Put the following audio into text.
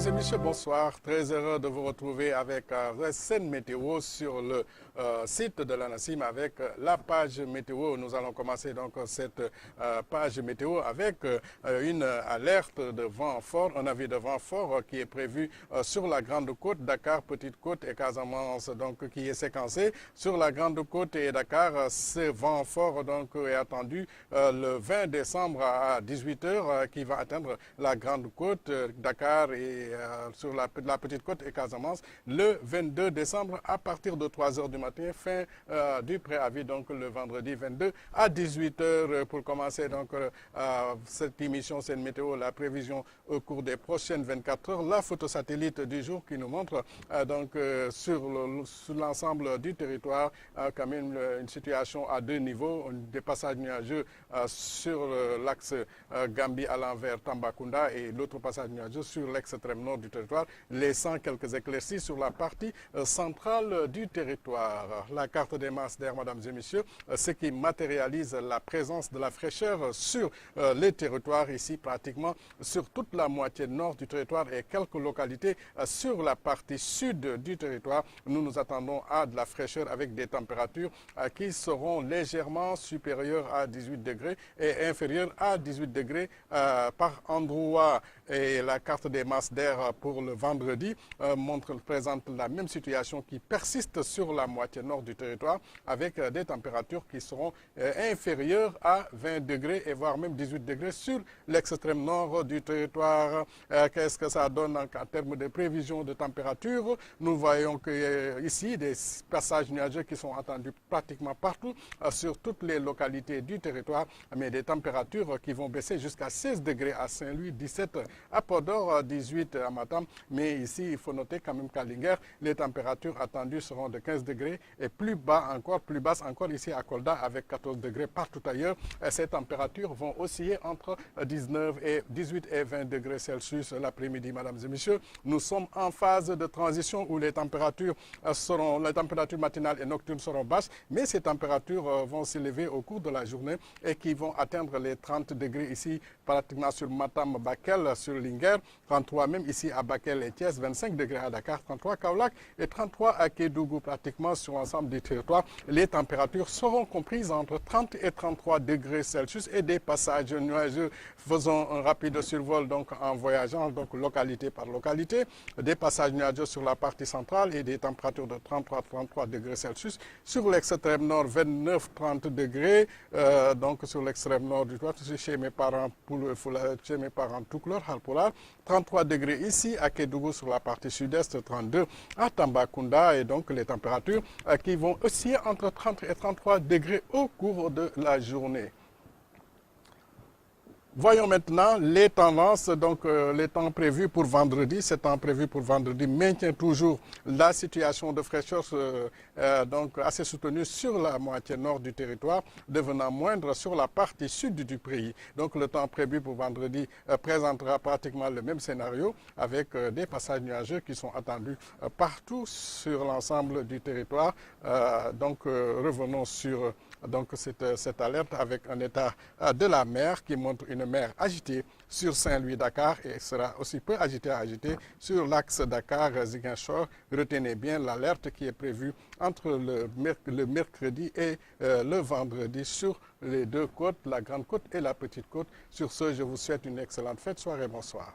Mesdames et messieurs, bonsoir. Très heureux de vous retrouver avec Scène Météo sur le site de l'ANACIM avec la page météo. Nous allons commencer donc cette page météo avec une alerte de vent fort, un avis de vent fort qui est prévu sur la Grande Côte, Dakar, Petite Côte et Casamance, donc qui est séquencé sur la Grande Côte et Dakar. Ce vent fort donc est attendu le 20 décembre à 18 h qui va atteindre la Grande Côte, Dakar et sur la Petite Côte et Casamance le 22 décembre à partir de 3 h du matin, fin du préavis donc le vendredi 22 à 18 h pour commencer donc cette émission, c'est une météo, la prévision au cours des prochaines 24 heures, la photo satellite du jour qui nous montre donc sur l'ensemble du territoire quand même une situation à deux niveaux, des passages nuageux sur l'axe Gambie à l'envers Tambacounda et l'autre passage nuageux sur l'extrême nord du territoire, laissant quelques éclaircies sur la partie centrale du territoire. La carte des masses d'air, mesdames et messieurs, ce qui matérialise la présence de la fraîcheur sur les territoires ici, pratiquement sur toute la moitié nord du territoire et quelques localités sur la partie sud du territoire. Nous nous attendons à de la fraîcheur avec des températures qui seront légèrement supérieures à 18 degrés et inférieures à 18 degrés par endroit. Et la carte des masses d'air pour le vendredi présente la même situation qui persiste sur la moitié nord du territoire avec des températures qui seront inférieures à 20 degrés et voire même 18 degrés sur l'extrême nord du territoire. Qu'est-ce que ça donne en termes de prévision de température? Nous voyons que ici des passages nuageux qui sont attendus pratiquement partout sur toutes les localités du territoire, mais des températures qui vont baisser jusqu'à 16 degrés à Saint-Louis, 17 à Podor, 18 à Matam. Mais ici, il faut noter quand même qu'à Linguère, les températures attendues seront de 15 degrés et plus basses encore ici à Kolda avec 14 degrés partout ailleurs. Ces températures vont osciller entre 18 et 20 degrés Celsius l'après-midi, mesdames et messieurs. Nous sommes en phase de transition où les températures matinales et nocturnes seront basses, mais ces températures vont s'élever au cours de la journée et qui vont atteindre les 30 degrés ici, pratiquement sur Matam, Bakel, sur Linguère, 33 même ici à Bakel et Thiès, 25 degrés à Dakar, 33 à Kaolack et 33 à Kédougou, pratiquement sur l'ensemble du territoire. Les températures seront comprises entre 30 et 33 degrés Celsius et des passages nuageux. Faisons un rapide survol donc en voyageant donc localité par localité, des passages nuageux sur la partie centrale et des températures de 33 degrés Celsius. Sur l'extrême nord, 29-30 degrés, donc sur l'extrême nord du territoire, chez mes parents Toucouleur, Halpolar, 33 degrés ici à Kédougou sur la partie sud-est, 32 à Tambacounda et donc les températures qui vont osciller entre 30 et 33 degrés au cours de la journée. Voyons maintenant les tendances, donc les temps prévus pour vendredi. Ces temps prévus pour vendredi maintient toujours la situation de fraîcheur donc assez soutenue sur la moitié nord du territoire, devenant moindre sur la partie sud du pays. Donc le temps prévu pour vendredi présentera pratiquement le même scénario avec des passages nuageux qui sont attendus partout sur l'ensemble du territoire. Revenons sur cette alerte avec un état de la mer qui montre une mer agitée sur Saint-Louis-Dakar et sera aussi peu agitée sur l'axe Dakar-Ziguinchor. Retenez bien l'alerte qui est prévue entre le mercredi et le vendredi sur les deux côtes, la Grande Côte et la Petite Côte. Sur ce, je vous souhaite une excellente fête, soirée, bonsoir.